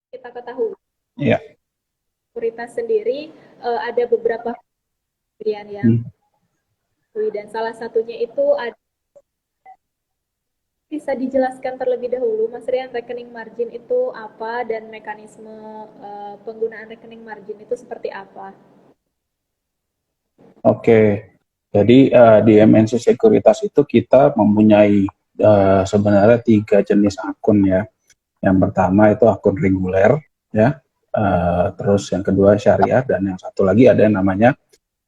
kita ketahui, Iya. sekuritas sendiri ada beberapa pilihan yang Hmm. dan salah satunya itu ada. Bisa dijelaskan terlebih dahulu, Mas Rian, rekening margin itu apa dan mekanisme penggunaan rekening margin itu seperti apa? Oke. Jadi di MNC Sekuritas itu kita mempunyai sebenarnya 3 jenis akun ya. Yang pertama itu akun reguler ya. Terus yang kedua syariah dan yang satu lagi ada yang namanya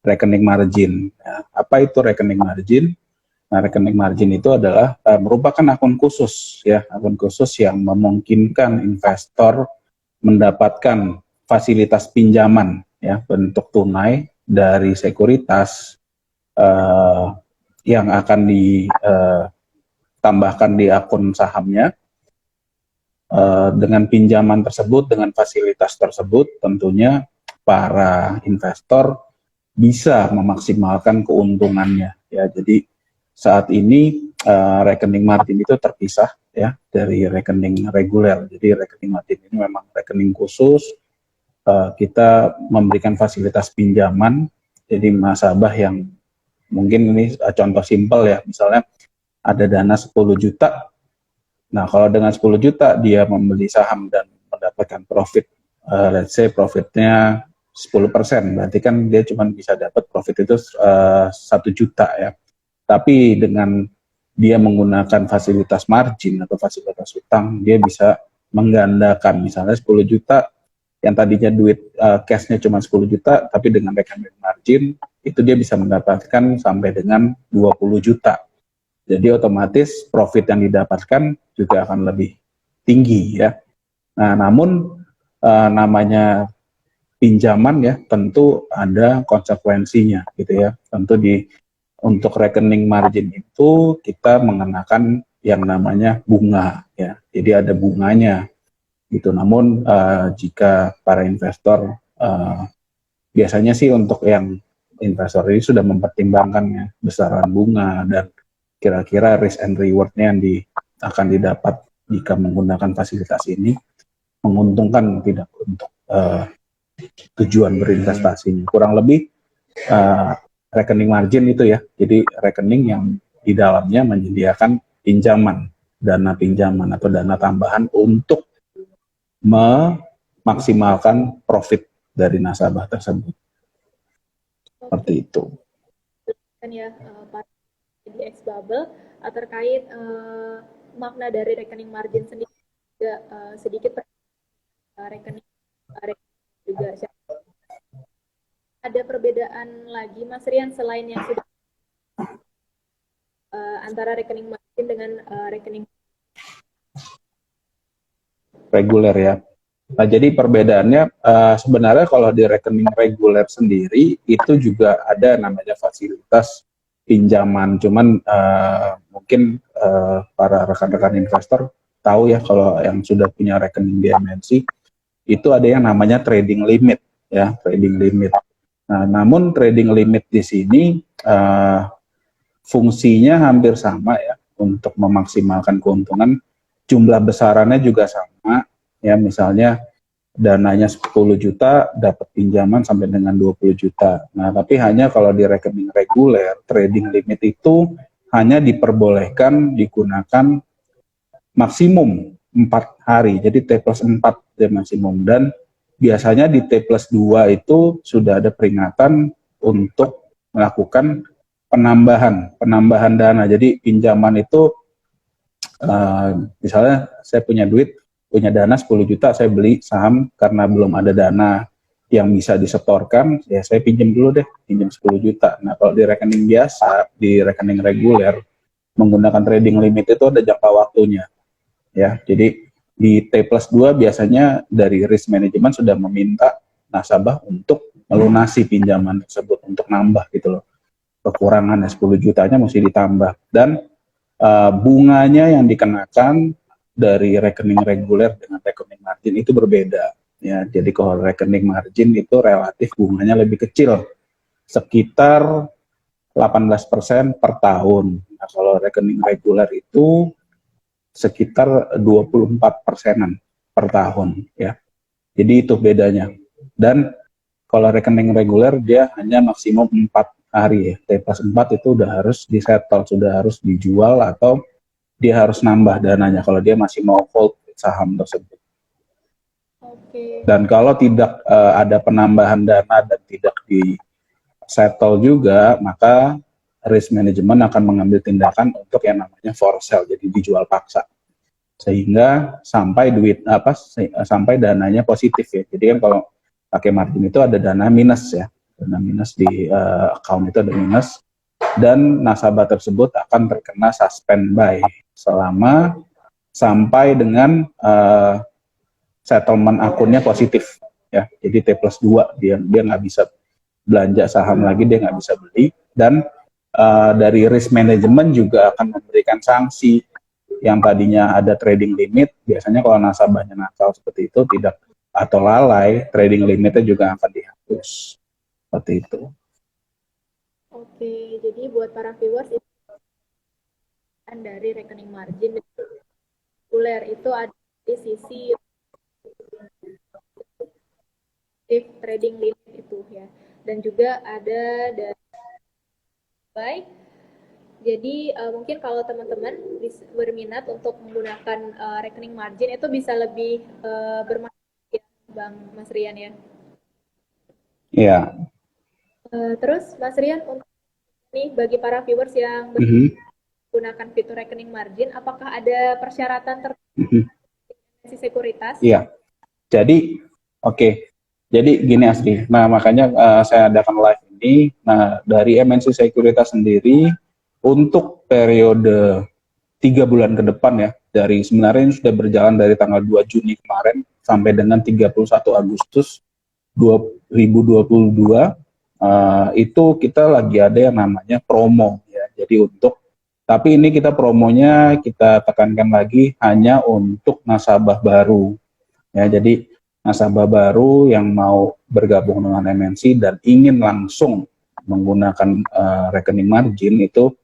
rekening margin. Ya. Apa itu rekening margin? Nah, rekening margin itu adalah merupakan akun khusus ya, akun khusus yang memungkinkan investor mendapatkan fasilitas pinjaman ya bentuk tunai dari sekuritas eh, yang akan ditambahkan di akun sahamnya. Dengan pinjaman tersebut, dengan fasilitas tersebut, tentunya para investor bisa memaksimalkan keuntungannya. Ya, jadi saat ini rekening margin itu terpisah ya dari rekening reguler. Jadi rekening margin ini memang rekening khusus. Kita memberikan fasilitas pinjaman. Jadi nasabah yang mungkin ini contoh simpel ya, misalnya ada dana 10 juta. Nah, kalau dengan 10 juta dia membeli saham dan mendapatkan profit, let's say profitnya 10%, berarti kan dia cuma bisa dapat profit itu 1 juta ya. Tapi dengan dia menggunakan fasilitas margin atau fasilitas utang, dia bisa menggandakan misalnya 10 juta yang tadinya duit cashnya cuma 10 juta, tapi dengan rekening margin itu dia bisa mendapatkan sampai dengan 20 juta. Jadi otomatis profit yang didapatkan juga akan lebih tinggi ya. Nah, namun namanya pinjaman ya tentu ada konsekuensinya gitu ya. Tentu untuk rekening margin itu kita mengenakan yang namanya bunga ya. Jadi ada bunganya gitu. Namun jika para investor biasanya sih untuk yang investor ini sudah mempertimbangkan ya besaran bunga dan kira-kira risk and reward-nya yang akan didapat jika menggunakan fasilitas ini menguntungkan tidak untuk tujuan berinvestasinya. Kurang lebih uh, rekening margin itu ya. Jadi rekening yang di dalamnya menyediakan pinjaman, dana pinjaman atau dana tambahan untuk memaksimalkan profit dari nasabah tersebut. Seperti Oke, itu. kan ya Pak di X Bubble terkait makna dari rekening margin sendiri juga sedikit rekening, juga ada perbedaan lagi Mas Rian selain yang sudah antara rekening margin dengan rekening Reguler ya. Nah, jadi perbedaannya sebenarnya kalau di rekening reguler sendiri itu juga ada namanya fasilitas pinjaman. Cuman mungkin para rekan-rekan investor tahu ya kalau yang sudah punya rekening di MNC itu ada yang namanya trading limit ya, trading limit. Nah, namun trading limit di sini fungsinya hampir sama ya untuk memaksimalkan keuntungan. Jumlah besarannya juga sama ya, misalnya dananya 10 juta dapat pinjaman sampai dengan 20 juta. Nah, tapi hanya kalau di rekening reguler, trading limit itu hanya diperbolehkan digunakan maksimum 4 hari. Jadi T plus 4 ya maksimum. Dan biasanya di T plus 2 itu sudah ada peringatan untuk melakukan penambahan dana. Jadi pinjaman itu misalnya saya punya duit, punya dana 10 juta, saya beli saham karena belum ada dana yang bisa disetorkan, ya saya pinjam dulu deh, pinjam 10 juta. Nah, kalau di rekening biasa, di rekening reguler, menggunakan trading limit itu ada jangka waktunya. Ya, jadi di T plus 2 biasanya dari risk management sudah meminta nasabah untuk melunasi pinjaman tersebut, untuk nambah gitu loh. Kekurangannya 10 jutanya mesti ditambah. Dan bunganya yang dikenakan dari rekening reguler dengan rekening margin itu berbeda ya. Jadi kalau rekening margin itu relatif bunganya lebih kecil, sekitar 18% per tahun. Nah, kalau rekening reguler itu sekitar 24%-an per tahun ya. Jadi itu bedanya. Dan kalau rekening reguler dia hanya maksimum 4 hari ya. T+4 itu udah harus disettle, sudah harus dijual atau dia harus nambah dananya kalau dia masih mau hold saham tersebut. Oke. Dan kalau tidak ada penambahan dana dan tidak di settle juga, maka risk management akan mengambil tindakan untuk yang namanya for sale, jadi dijual paksa. Sehingga sampai sampai dananya positif ya. Jadi kan kalau pakai margin itu ada dana minus ya. Dana minus di account itu ada minus, dan nasabah tersebut akan terkena suspend buy selama sampai dengan settlement akunnya positif ya. Jadi T+2 dia nggak bisa belanja saham lagi, dia nggak bisa beli. Dan dari risk management juga akan memberikan sanksi. Yang tadinya ada trading limit, biasanya kalau nasabahnya nakal seperti itu tidak atau lalai, trading limitnya juga akan dihapus seperti itu. Oke, jadi buat para viewers itu dari rekening margin reguler itu ada di sisi trading limit itu ya, dan juga ada dari buy. Jadi mungkin kalau teman-teman berminat untuk menggunakan rekening margin itu bisa lebih bermanfaat ya, Bang Mas Rian ya. Iya. Terus Mas Rian, untuk nih bagi para viewers yang menggunakan fitur rekening margin, apakah ada persyaratan tertentu sekuritas? Iya. Jadi oke. Jadi gini Asri. Nah makanya saya adakan live ini. Nah dari MNC Sekuritas sendiri untuk periode 3 bulan ke depan ya, dari sebenarnya ini sudah berjalan dari tanggal 2 Juni kemarin sampai dengan 31 Agustus 2022, itu kita lagi ada yang namanya promo ya. Jadi tapi ini kita promonya kita tekankan lagi hanya untuk nasabah baru ya. Jadi nasabah baru yang mau bergabung dengan MNC dan ingin langsung menggunakan rekening margin itu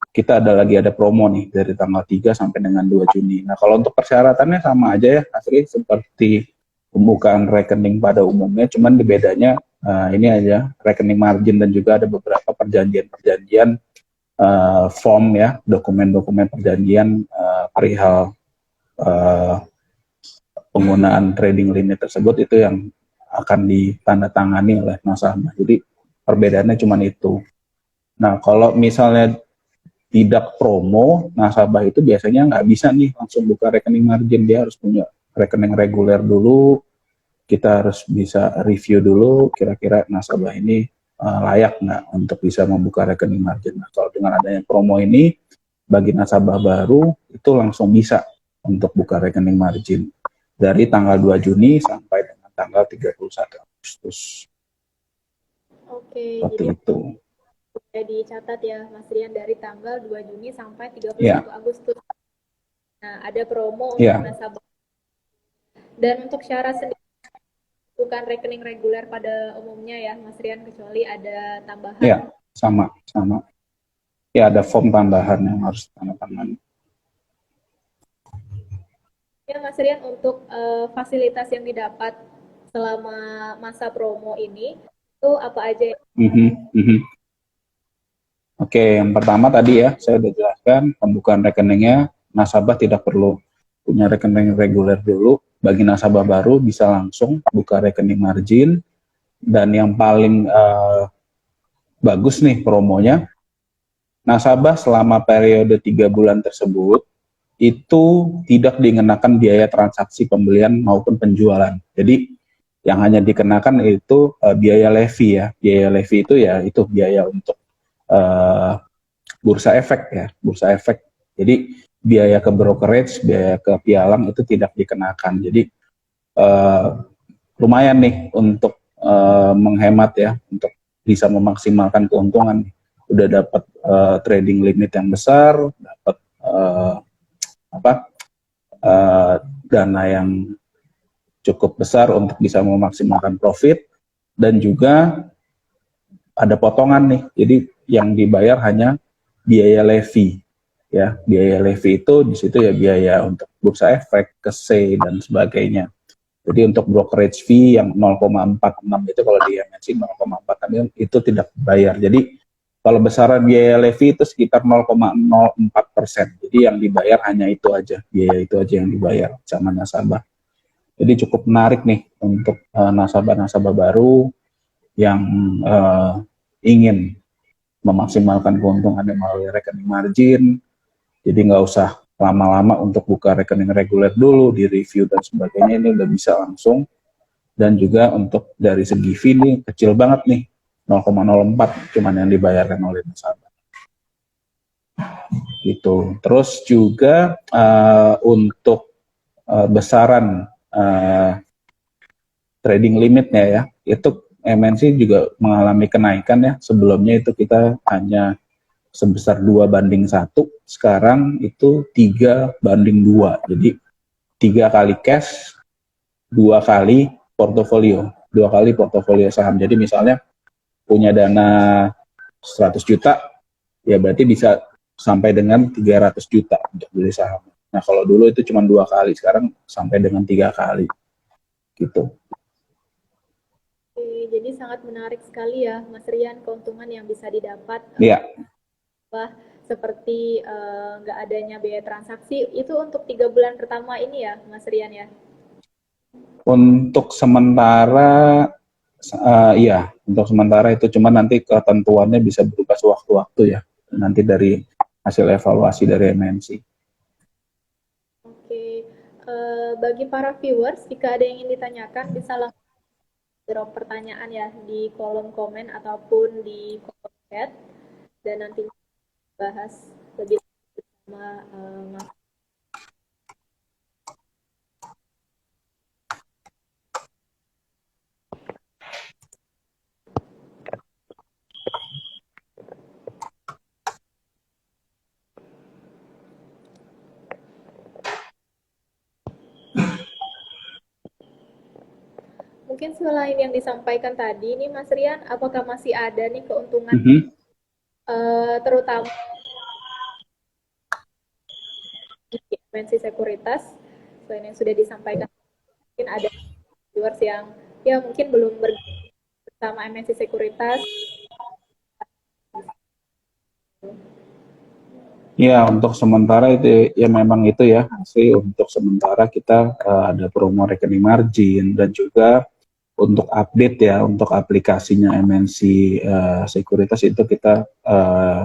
kita ada promo nih dari tanggal 3 sampai dengan 2 Juni. Nah, kalau untuk persyaratannya sama aja ya, Asri, seperti pembukaan rekening pada umumnya, cuman bedanya ini aja, rekening margin dan juga ada beberapa perjanjian-perjanjian form ya, dokumen-dokumen perjanjian perihal penggunaan trading limit tersebut itu yang akan ditandatangani oleh nasabah. Jadi perbedaannya cuma itu. Nah, kalau misalnya tidak promo, nasabah itu biasanya nggak bisa nih langsung buka rekening margin. Dia harus punya rekening reguler dulu. Kita harus bisa review dulu kira-kira nasabah ini layak nggak untuk bisa membuka rekening margin. Nah, kalau dengan adanya promo ini, bagi nasabah baru itu langsung bisa untuk buka rekening margin dari tanggal 2 Juni sampai dengan tanggal 31 Agustus. Oke, seperti jadi itu. Dicatat ya Mas Rian, dari tanggal 2 Juni sampai 31 Agustus. Nah, ada promo untuk nasabah. Dan untuk syarat sendiri bukan rekening reguler pada umumnya ya Mas Rian, kecuali ada tambahan. Iya, sama. Ya, ada form tambahan yang harus ditandatangani. Ya Mas Rian, untuk fasilitas yang didapat selama masa promo ini itu apa aja? Oke, yang pertama tadi ya, saya sudah jelaskan pembukaan rekeningnya, nasabah tidak perlu punya rekening reguler dulu. Bagi nasabah baru bisa langsung buka rekening margin. Dan yang paling bagus nih promonya, nasabah selama periode 3 bulan tersebut itu tidak dikenakan biaya transaksi pembelian maupun penjualan. Jadi yang hanya dikenakan itu biaya levy ya. Biaya levy itu ya itu biaya untuk bursa efek ya, bursa efek. Jadi biaya ke brokerage, biaya ke pialang itu tidak dikenakan. Jadi lumayan nih untuk menghemat ya, untuk bisa memaksimalkan keuntungan. Udah dapat trading limit yang besar, dapat dana yang cukup besar untuk bisa memaksimalkan profit, dan juga ada potongan nih. Jadi yang dibayar hanya biaya levy ya. Biaya levy itu di situ ya biaya untuk bursa efek, KSE dan sebagainya. Jadi untuk brokerage fee yang 0,46 itu kalau di MNC 0,46 itu tidak bayar. Jadi kalau besaran biaya levy itu sekitar 0,04%. Jadi yang dibayar hanya itu aja, biaya itu aja yang dibayar sama nasabah. Jadi cukup menarik nih untuk nasabah-nasabah baru yang ingin memaksimalkan keuntungannya melalui rekening margin. Jadi nggak usah lama-lama untuk buka rekening reguler dulu, di review dan sebagainya, ini udah bisa langsung. Dan juga untuk dari segi fee ini kecil banget nih, 0,04 cuman yang dibayarkan oleh nasabah. Gitu. Terus juga untuk besaran trading limitnya ya, itu MNC juga mengalami kenaikan ya. Sebelumnya itu kita hanya sebesar 2:1, sekarang itu 3:2. Jadi 3 kali cash, 2 kali portofolio, 2 kali portofolio saham. Jadi misalnya punya dana 100 juta, ya berarti bisa sampai dengan 300 juta untuk beli saham. Nah kalau dulu itu cuma 2 kali, sekarang sampai dengan 3 kali gitu. Oke, jadi sangat menarik sekali ya, Mas Rian, keuntungan yang bisa didapat. Iya. Seperti nggak adanya biaya transaksi, itu untuk 3 bulan pertama ini ya, Mas Rian ya? Untuk sementara, iya, untuk sementara itu, cuma nanti ketentuannya bisa berubah sewaktu-waktu ya, nanti dari hasil evaluasi dari MNC. Oke, bagi para viewers, jika ada yang ingin ditanyakan, bisa langsung drop pertanyaan ya di kolom komen ataupun di kolom chat, dan nanti bahas lebih bersama Mas. Mungkin selain yang disampaikan tadi nih Mas Rian, apakah masih ada nih keuntungan terutama di MNC Sekuritas selain yang sudah disampaikan? Mungkin ada viewers yang ya mungkin belum bersama MNC Sekuritas. Ya, untuk sementara itu ya memang itu ya, sih untuk sementara kita ada promo rekening margin, dan juga untuk update ya, untuk aplikasinya MNC Sekuritas itu kita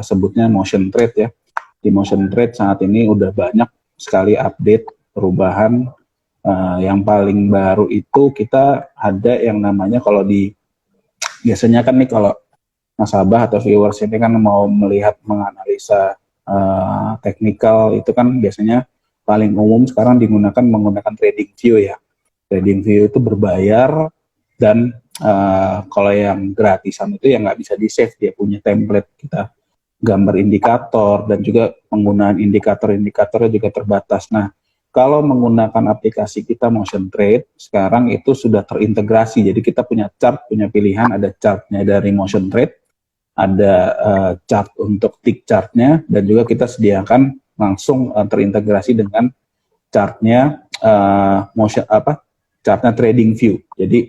sebutnya Motion Trade ya. Di Motion Trade saat ini udah banyak sekali update perubahan. Yang paling baru itu kita ada yang namanya, kalau di biasanya kan nih kalau nasabah atau viewers ini kan mau melihat menganalisa teknikal, itu kan biasanya paling umum sekarang menggunakan TradingView ya. TradingView itu berbayar, dan kalau yang gratisan itu ya nggak bisa di save, dia punya template kita gambar indikator, dan juga penggunaan indikator-indikatornya juga terbatas. Nah, kalau menggunakan aplikasi kita Motion Trade, sekarang itu sudah terintegrasi. Jadi kita punya chart, punya pilihan, ada chartnya dari Motion Trade, ada chart untuk tick chartnya, dan juga kita sediakan langsung terintegrasi dengan chartnya chartnya TradingView. Jadi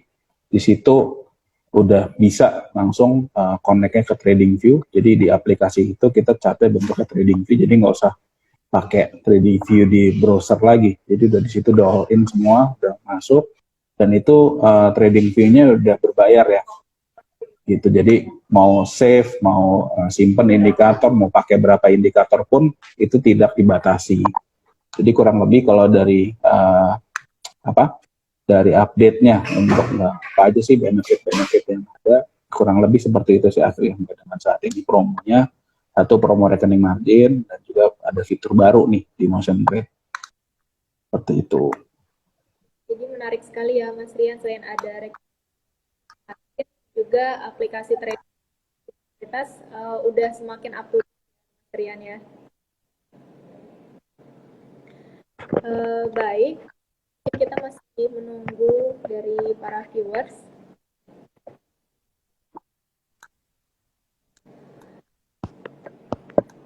di situ udah bisa langsung connect-nya ke TradingView. Jadi di aplikasi itu kita chartnya bentuknya TradingView, jadi nggak usah pakai TradingView di browser lagi. Jadi udah di situ udah all in semua, udah masuk, dan itu TradingView-nya udah berbayar ya. Gitu. Jadi mau save, mau simpen indikator, mau pakai berapa indikator pun itu tidak dibatasi. Jadi kurang lebih kalau dari dari update-nya untuk apa aja sih benefit-benefit yang ada, kurang lebih seperti itu sih Afri, dengan saat ini promonya, atau promo rekening margin, dan juga ada fitur baru nih di Motion Trade. Seperti itu. Jadi menarik sekali ya Mas Rian, selain ada rekening juga aplikasi trading udah semakin up to date Mas Rian ya. Baik, kita masih menunggu dari para viewers.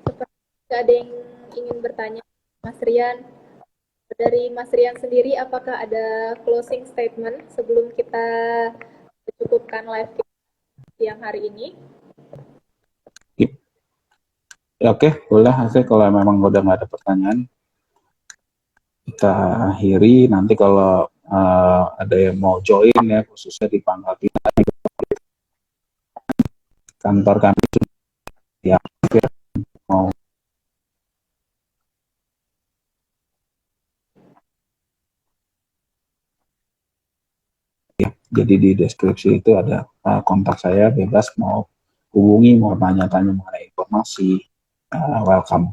Seperti ada yang ingin bertanya, Mas Rian, Dari Mas Rian sendiri, apakah ada closing statement sebelum kita cukupkan live kita siang hari ini? Ya, oke, boleh. Oke, kalau memang udah nggak ada pertanyaan, kita akhiri. Nanti kalau ada yang mau join ya, khususnya di Pangkal Pinang, kantor kami ya, mau ya. Jadi di deskripsi itu ada kontak saya, bebas mau hubungi, mau tanya-tanya mengenai informasi, welcome.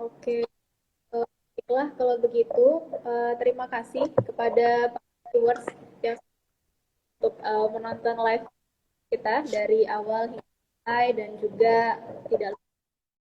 Oke, baiklah kalau begitu. Terima kasih kepada viewers yang untuk menonton live kita dari awal hingga selesai, dan juga tidak